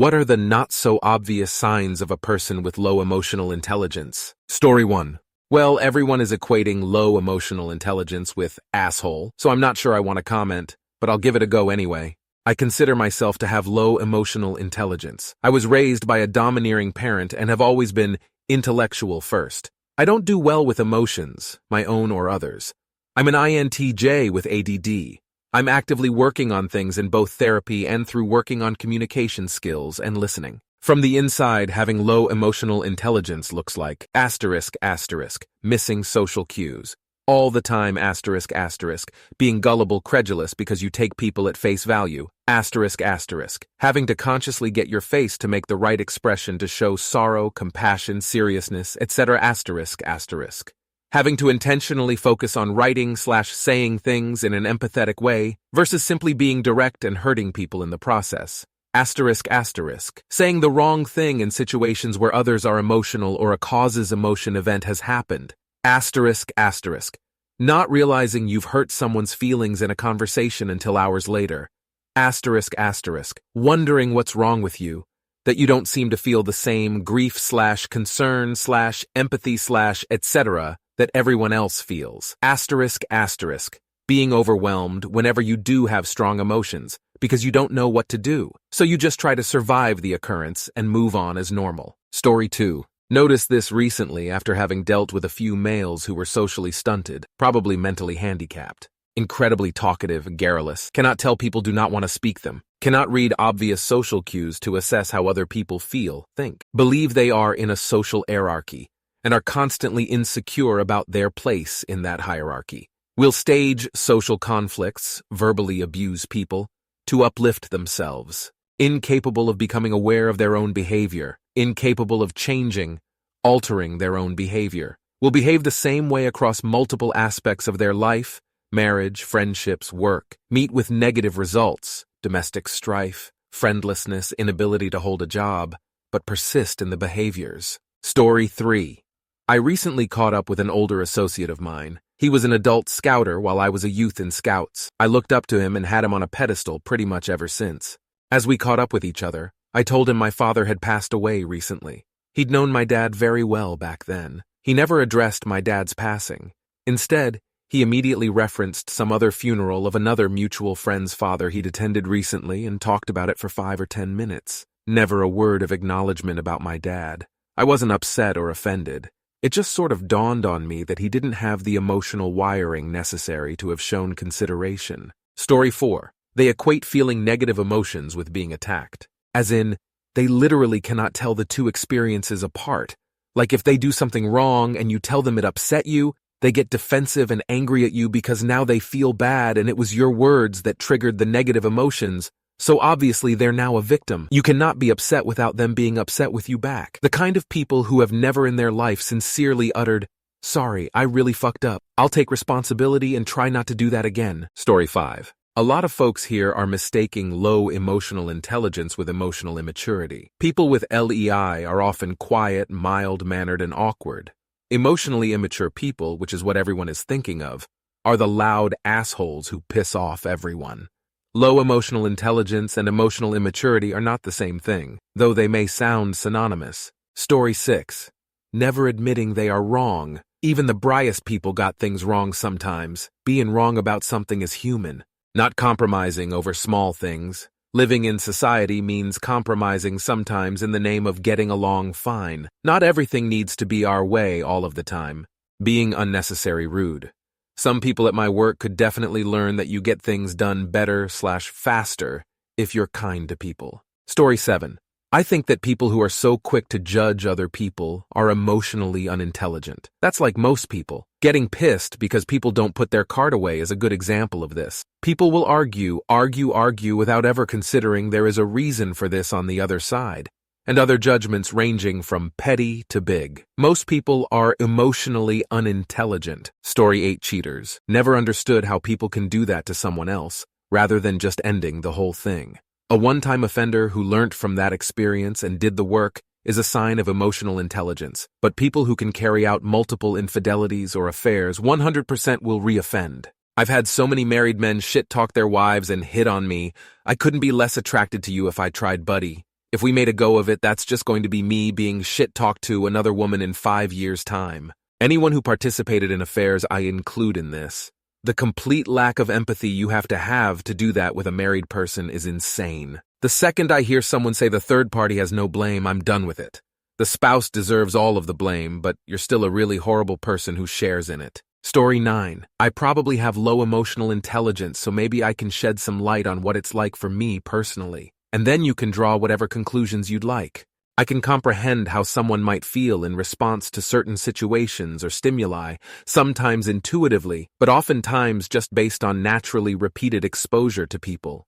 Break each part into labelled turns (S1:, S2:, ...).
S1: What are the not-so-obvious signs of a person with low emotional intelligence? Story 1. Well, everyone is equating low emotional intelligence with asshole, so I'm not sure I want to comment, but I'll give it a go anyway. I consider myself to have low emotional intelligence. I was raised by a domineering parent and have always been intellectual first. I don't do well with emotions, my own or others. I'm an INTJ with ADD. I'm actively working on things in both therapy and through working on communication skills and listening. From the inside, having low emotional intelligence looks like ***, missing social cues. All the time ***, being gullible, credulous because you take people at face value. ***, having to consciously get your face to make the right expression to show sorrow, compassion, seriousness, etc. ***. Having to intentionally focus on writing/saying things in an empathetic way versus simply being direct and hurting people in the process. ***, saying the wrong thing in situations where others are emotional or a causes emotion event has happened. ***, not realizing you've hurt someone's feelings in a conversation until hours later. ***, wondering what's wrong with you, that you don't seem to feel the same grief/concern/empathy/etc. that everyone else feels. ***, being overwhelmed whenever you do have strong emotions because you don't know what to do, so you just try to survive the occurrence and move on as normal. Story 2. Noticed this recently after having dealt with a few males who were socially stunted, probably mentally handicapped. Incredibly talkative, garrulous, cannot tell people do not want to speak them, cannot read obvious social cues to assess how other people feel, think, believe they are in a social hierarchy, and are constantly insecure about their place in that hierarchy. Will stage social conflicts, verbally abuse people, to uplift themselves. Incapable of becoming aware of their own behavior, incapable of changing, altering their own behavior. Will behave the same way across multiple aspects of their life, marriage, friendships, work. Meet with negative results, domestic strife, friendlessness, inability to hold a job, but persist in the behaviors. Story 3. I recently caught up with an older associate of mine. He was an adult scouter while I was a youth in Scouts. I looked up to him and had him on a pedestal pretty much ever since. As we caught up with each other, I told him my father had passed away recently. He'd known my dad very well back then. He never addressed my dad's passing. Instead, he immediately referenced some other funeral of another mutual friend's father he'd attended recently and talked about it for 5 or 10 minutes. Never a word of acknowledgement about my dad. I wasn't upset or offended. It just sort of dawned on me that he didn't have the emotional wiring necessary to have shown consideration. Story 4. They equate feeling negative emotions with being attacked. As in, they literally cannot tell the two experiences apart. Like if they do something wrong and you tell them it upset you, they get defensive and angry at you because now they feel bad and it was your words that triggered the negative emotions. So obviously they're now a victim. You cannot be upset without them being upset with you back. The kind of people who have never in their life sincerely uttered, "Sorry, I really fucked up. I'll take responsibility and try not to do that again." Story 5. A lot of folks here are mistaking low emotional intelligence with emotional immaturity. People with LEI are often quiet, mild-mannered, and awkward. Emotionally immature people, which is what everyone is thinking of, are the loud assholes who piss off everyone. Low emotional intelligence and emotional immaturity are not the same thing, though they may sound synonymous. Story 6. Never admitting they are wrong. Even the brightest people got things wrong sometimes. Being wrong about something is human. Not compromising over small things. Living in society means compromising sometimes in the name of getting along fine. Not everything needs to be our way all of the time. Being unnecessary rude. Some people at my work could definitely learn that you get things done better/faster if you're kind to people. Story 7. I think that people who are so quick to judge other people are emotionally unintelligent. That's like most people. Getting pissed because people don't put their card away is a good example of this. People will argue without ever considering there is a reason for this on the other side, and other judgments ranging from petty to big. Most people are emotionally unintelligent. Story 8. Cheaters. Never understood how people can do that to someone else, rather than just ending the whole thing. A one-time offender who learnt from that experience and did the work is a sign of emotional intelligence, but people who can carry out multiple infidelities or affairs 100% will reoffend. I've had so many married men shit-talk their wives and hit on me. I couldn't be less attracted to you if I tried, buddy. If we made a go of it, that's just going to be me being shit-talked to another woman in 5 years' time. Anyone who participated in affairs I include in this. The complete lack of empathy you have to do that with a married person is insane. The second I hear someone say the third party has no blame, I'm done with it. The spouse deserves all of the blame, but you're still a really horrible person who shares in it. Story 9. I probably have low emotional intelligence, so maybe I can shed some light on what it's like for me personally. And then you can draw whatever conclusions you'd like. I can comprehend how someone might feel in response to certain situations or stimuli, sometimes intuitively, but oftentimes just based on naturally repeated exposure to people.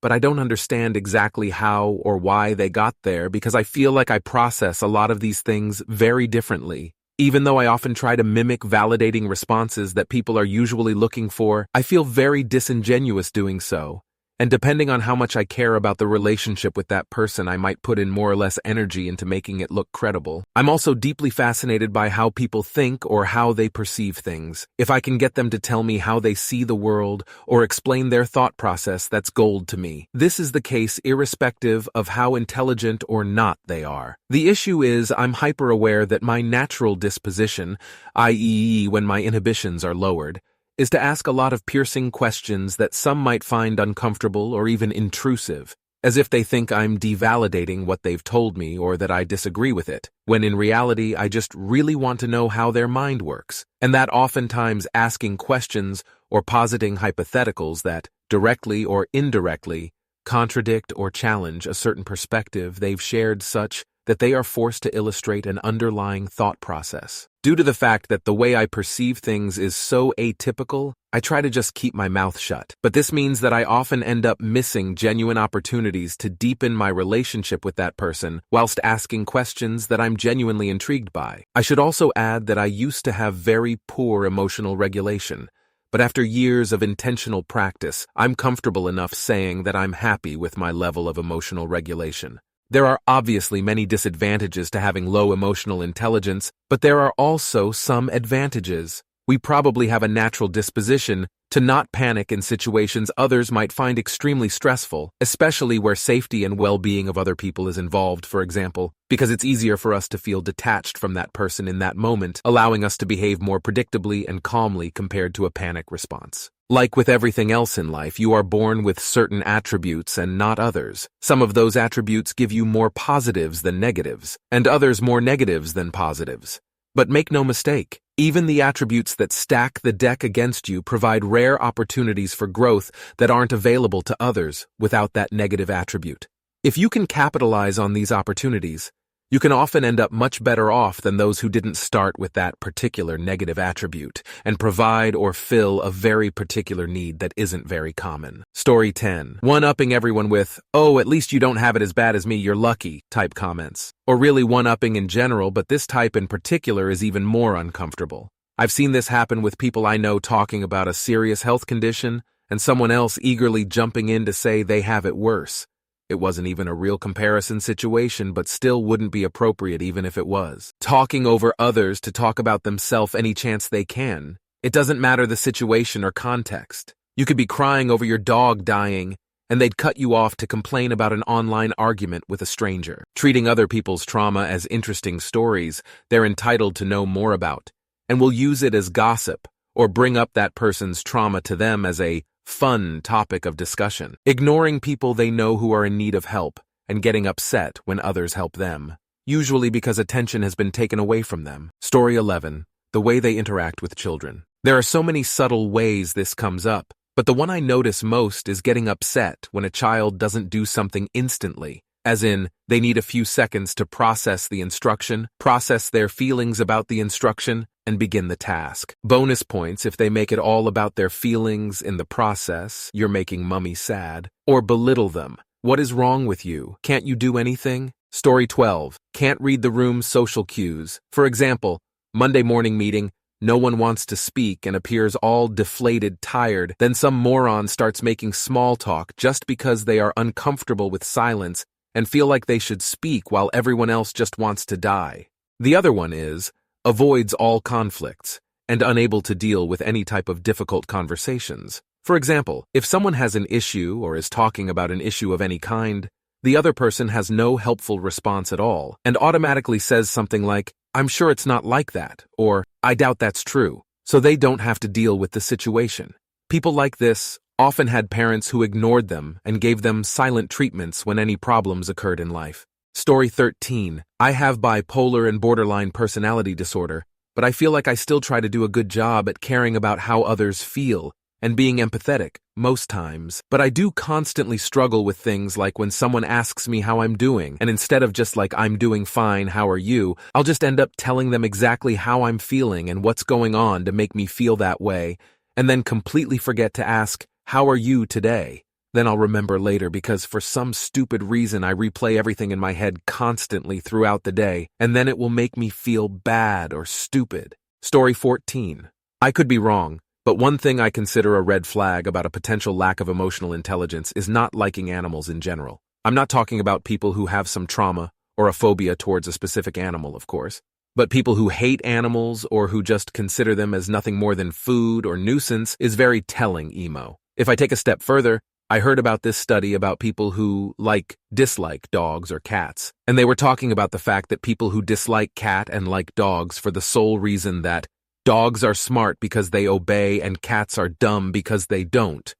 S1: But I don't understand exactly how or why they got there because I feel like I process a lot of these things very differently. Even though I often try to mimic validating responses that people are usually looking for, I feel very disingenuous doing so. And depending on how much I care about the relationship with that person, I might put in more or less energy into making it look credible. I'm also deeply fascinated by how people think or how they perceive things. If I can get them to tell me how they see the world or explain their thought process, that's gold to me. This is the case irrespective of how intelligent or not they are. The issue is I'm hyper-aware that my natural disposition, i.e. when my inhibitions are lowered, is to ask a lot of piercing questions that some might find uncomfortable or even intrusive, as if they think I'm devalidating what they've told me or that I disagree with it, when in reality I just really want to know how their mind works, and that oftentimes asking questions or positing hypotheticals that, directly or indirectly, contradict or challenge a certain perspective they've shared such that they are forced to illustrate an underlying thought process. Due to the fact that the way I perceive things is so atypical, I try to just keep my mouth shut. But this means that I often end up missing genuine opportunities to deepen my relationship with that person whilst asking questions that I'm genuinely intrigued by. I should also add that I used to have very poor emotional regulation. But after years of intentional practice, I'm comfortable enough saying that I'm happy with my level of emotional regulation. There are obviously many disadvantages to having low emotional intelligence, but there are also some advantages. We probably have a natural disposition to not panic in situations others might find extremely stressful, especially where safety and well-being of other people is involved, for example, because it's easier for us to feel detached from that person in that moment, allowing us to behave more predictably and calmly compared to a panic response. Like with everything else in life, you are born with certain attributes and not others. Some of those attributes give you more positives than negatives, and others more negatives than positives. But make no mistake, even the attributes that stack the deck against you provide rare opportunities for growth that aren't available to others without that negative attribute. If you can capitalize on these opportunities, you can often end up much better off than those who didn't start with that particular negative attribute and provide or fill a very particular need that isn't very common. Story 10. One-upping everyone with, "Oh, at least you don't have it as bad as me, you're lucky," type comments. Or really one-upping in general, but this type in particular is even more uncomfortable. I've seen this happen with people I know talking about a serious health condition and someone else eagerly jumping in to say they have it worse. It wasn't even a real comparison situation, but still wouldn't be appropriate even if it was. Talking over others to talk about themselves any chance they can. It doesn't matter the situation or context. You could be crying over your dog dying, and they'd cut you off to complain about an online argument with a stranger. Treating other people's trauma as interesting stories they're entitled to know more about, and will use it as gossip, or bring up that person's trauma to them as a fun topic of discussion, ignoring people they know who are in need of help and getting upset when others help them, usually because attention has been taken away from them. Story 11. The way they interact with children. There are so many subtle ways this comes up, but the one I notice most is getting upset when a child doesn't do something instantly, as in, they need a few seconds to process the instruction, process their feelings about the instruction, and begin the task. Bonus points if they make it all about their feelings in the process, "You're making mummy sad," or belittle them. "What is wrong with you? Can't you do anything?" Story 12. Can't read the room's social cues. For example, Monday morning meeting, no one wants to speak and appears all deflated, tired. Then some moron starts making small talk just because they are uncomfortable with silence and feel like they should speak while everyone else just wants to die. The other one is, avoids all conflicts, and unable to deal with any type of difficult conversations. For example, if someone has an issue or is talking about an issue of any kind, the other person has no helpful response at all and automatically says something like, "I'm sure it's not like that," or "I doubt that's true," so they don't have to deal with the situation. People like this often had parents who ignored them and gave them silent treatments when any problems occurred in life. Story 13. I have bipolar and borderline personality disorder, but I feel like I still try to do a good job at caring about how others feel and being empathetic most times. But I do constantly struggle with things like when someone asks me how I'm doing, and instead of just like "I'm doing fine, how are you?" I'll just end up telling them exactly how I'm feeling and what's going on to make me feel that way, and then completely forget to ask, "How are you today?" Then I'll remember later because for some stupid reason I replay everything in my head constantly throughout the day, and then it will make me feel bad or stupid. Story 14. I could be wrong, but one thing I consider a red flag about a potential lack of emotional intelligence is not liking animals in general. I'm not talking about people who have some trauma or a phobia towards a specific animal, of course, but people who hate animals or who just consider them as nothing more than food or nuisance is very telling emo. If I take a step further, I heard about this study about people who dislike dogs or cats, and they were talking about the fact that people who dislike cat and like dogs for the sole reason that dogs are smart because they obey and cats are dumb because they don't,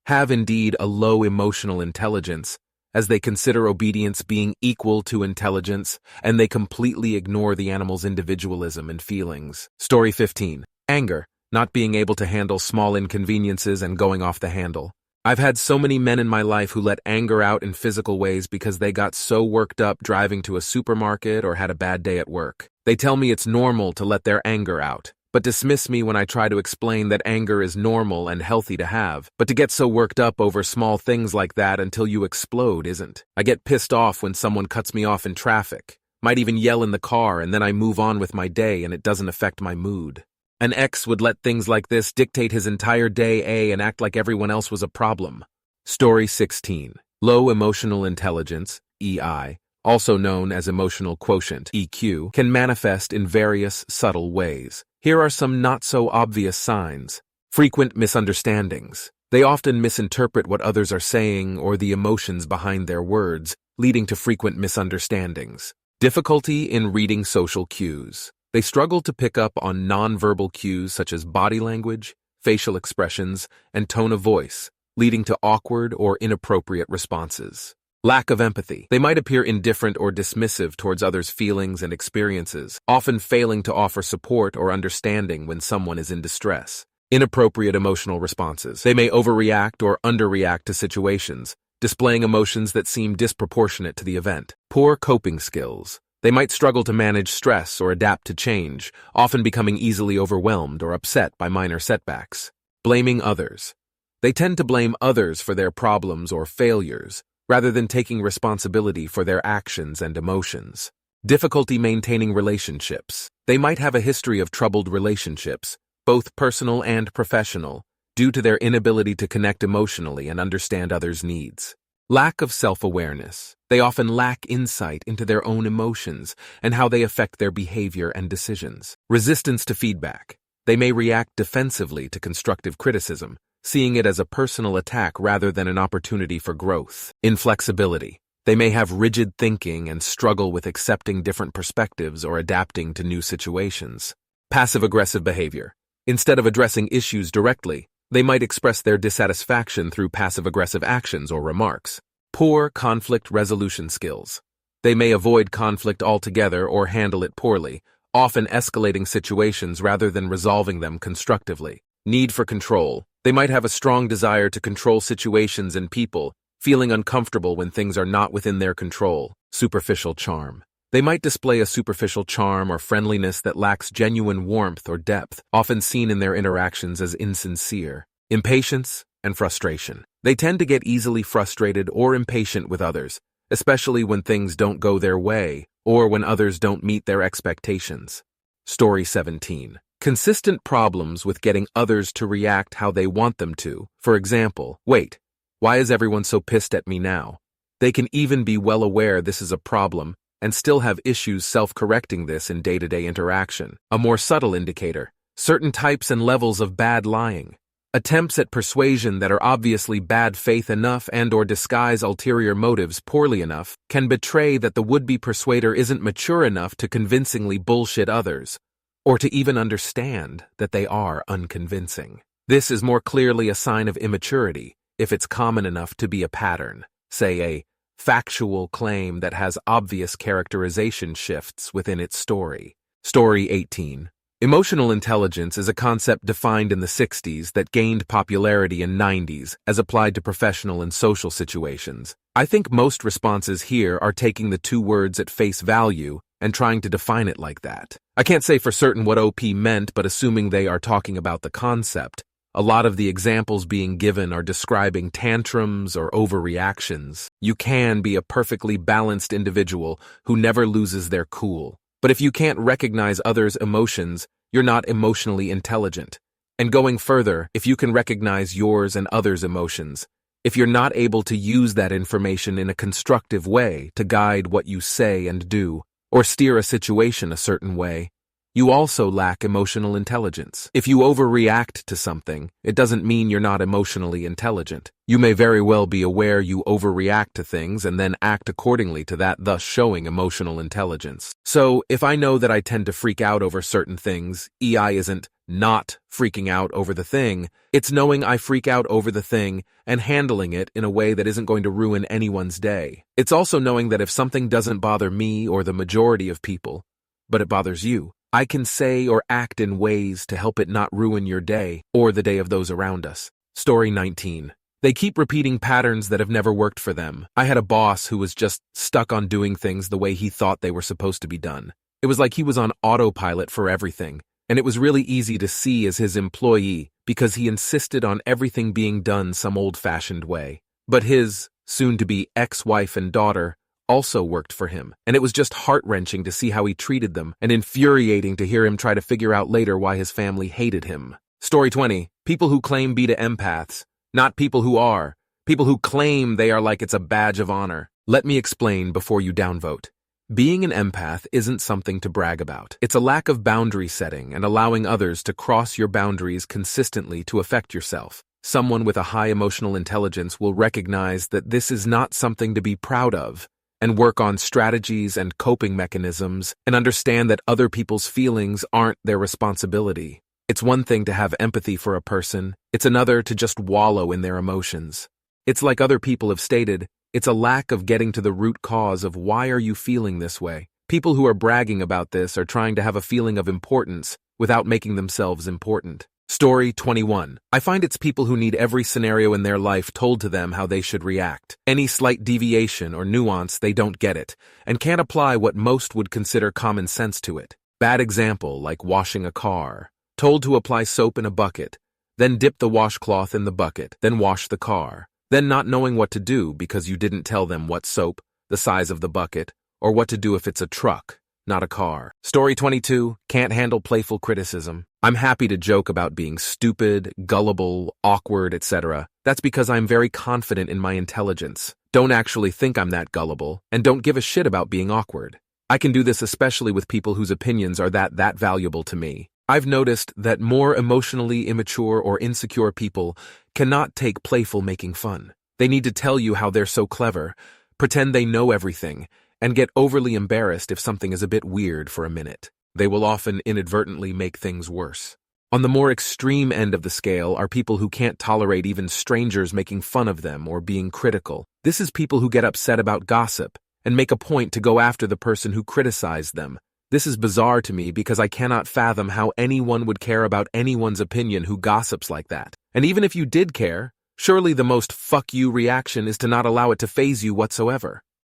S1: have indeed a low emotional intelligence, as they consider obedience being equal to intelligence, and they completely ignore the animal's individualism and feelings. Story 15. Anger, not being able to handle small inconveniences and going off the handle. I've had so many men in my life who let anger out in physical ways because they got so worked up driving to a supermarket or had a bad day at work. They tell me it's normal to let their anger out, but dismiss me when I try to explain that anger is normal and healthy to have. But to get so worked up over small things like that until you explode isn't. I get pissed off when someone cuts me off in traffic, might even yell in the car, and then I move on with my day and it doesn't affect my mood. An ex would let things like this dictate his entire day and act like everyone else was a problem. Story 16. Low emotional intelligence, EI, also known as emotional quotient, EQ, can manifest in various subtle ways. Here are some not-so-obvious signs. Frequent misunderstandings. They often misinterpret what others are saying or the emotions behind their words, leading to frequent misunderstandings. Difficulty in reading social cues. They struggle to pick up on nonverbal cues such as body language, facial expressions, and tone of voice, leading to awkward or inappropriate responses. Lack of empathy. They might appear indifferent or dismissive towards others' feelings and experiences, often failing to offer support or understanding when someone is in distress. Inappropriate emotional responses. They may overreact or underreact to situations, displaying emotions that seem disproportionate to the event. Poor coping skills. They might struggle to manage stress or adapt to change, often becoming easily overwhelmed or upset by minor setbacks. Blaming others. They tend to blame others for their problems or failures, rather than taking responsibility for their actions and emotions. Difficulty maintaining relationships. They might have a history of troubled relationships, both personal and professional, due to their inability to connect emotionally and understand others' needs. Lack of self-awareness. They often lack insight into their own emotions and how they affect their behavior and decisions. Resistance to feedback. They may react defensively to constructive criticism, seeing it as a personal attack rather than an opportunity for growth. Inflexibility. They may have rigid thinking and struggle with accepting different perspectives or adapting to new situations. Passive-aggressive behavior. Instead of addressing issues directly, they might express their dissatisfaction through passive-aggressive actions or remarks. Poor conflict resolution skills. They may avoid conflict altogether or handle it poorly, often escalating situations rather than resolving them constructively. Need for control. They might have a strong desire to control situations and people, feeling uncomfortable when things are not within their control. Superficial charm. They might display a superficial charm or friendliness that lacks genuine warmth or depth, often seen in their interactions as insincere. Impatience and frustration. They tend to get easily frustrated or impatient with others, especially when things don't go their way or when others don't meet their expectations. Story 17. Consistent problems with getting others to react how they want them to. For example, wait, why is everyone so pissed at me now? They can even be well aware this is a problem and still have issues self-correcting this in day-to-day interaction. A more subtle indicator, certain types and levels of bad lying. Attempts at persuasion that are obviously bad faith enough and/or disguise ulterior motives poorly enough can betray that the would-be persuader isn't mature enough to convincingly bullshit others, or to even understand that they are unconvincing. This is more clearly a sign of immaturity if it's common enough to be a pattern, say a factual claim that has obvious characterization shifts within its story. Story 18. Emotional intelligence is a concept defined in the 60s that gained popularity in 90s as applied to professional and social situations. I think most responses here are taking the two words at face value and trying to define it like that. I can't say for certain what OP meant, but assuming they are talking about the concept, a lot of the examples being given are describing tantrums or overreactions. You can be a perfectly balanced individual who never loses their cool. But if you can't recognize others' emotions, you're not emotionally intelligent. And going further, if you can recognize yours and others' emotions, if you're not able to use that information in a constructive way to guide what you say and do, or steer a situation a certain way, you also lack emotional intelligence. If you overreact to something, it doesn't mean you're not emotionally intelligent. You may very well be aware you overreact to things and then act accordingly to that, thus showing emotional intelligence. So, if I know that I tend to freak out over certain things, EI isn't not freaking out over the thing, it's knowing I freak out over the thing and handling it in a way that isn't going to ruin anyone's day. It's also knowing that if something doesn't bother me or the majority of people, but it bothers you, I can say or act in ways to help it not ruin your day or the day of those around us. Story 19. They keep repeating patterns that have never worked for them. I had a boss who was just stuck on doing things the way he thought they were supposed to be done. It was like he was on autopilot for everything, and it was really easy to see as his employee because he insisted on everything being done some old-fashioned way. But his soon-to-be ex-wife and daughter also worked for him, and it was just heart-wrenching to see how he treated them and infuriating to hear him try to figure out later why his family hated him. Story 20. People who claim beta empaths, not people who are. People who claim they are like it's a badge of honor. Let me explain before you downvote. Being an empath isn't something to brag about. It's a lack of boundary setting and allowing others to cross your boundaries consistently to affect yourself. Someone with a high emotional intelligence will recognize that this is not something to be proud of, and work on strategies and coping mechanisms, and understand that other people's feelings aren't their responsibility. It's one thing to have empathy for a person, it's another to just wallow in their emotions. It's like other people have stated, it's a lack of getting to the root cause of why are you feeling this way. People who are bragging about this are trying to have a feeling of importance without making themselves important. Story 21. I find it's people who need every scenario in their life told to them how they should react. Any slight deviation or nuance, they don't get it, and can't apply what most would consider common sense to it. Bad example, like washing a car. Told to apply soap in a bucket, then dip the washcloth in the bucket, then wash the car. Then not knowing what to do because you didn't tell them what soap, the size of the bucket, or what to do if it's a truck, not a car. Story 22. Can't handle playful criticism. I'm happy to joke about being stupid, gullible, awkward, etc. That's because I'm very confident in my intelligence. Don't actually think I'm that gullible, and don't give a shit about being awkward. I can do this especially with people whose opinions are that valuable to me. I've noticed that more emotionally immature or insecure people cannot take playful making fun. They need to tell you how they're so clever, pretend they know everything, and get overly embarrassed if something is a bit weird for a minute. They will often inadvertently make things worse. On the more extreme end of the scale are people who can't tolerate even strangers making fun of them or being critical. This is people who get upset about gossip and make a point to go after the person who criticized them. This is bizarre to me because I cannot fathom how anyone would care about anyone's opinion who gossips like that. And even if you did care, surely the most fuck you reaction is to not allow it to faze you whatsoever.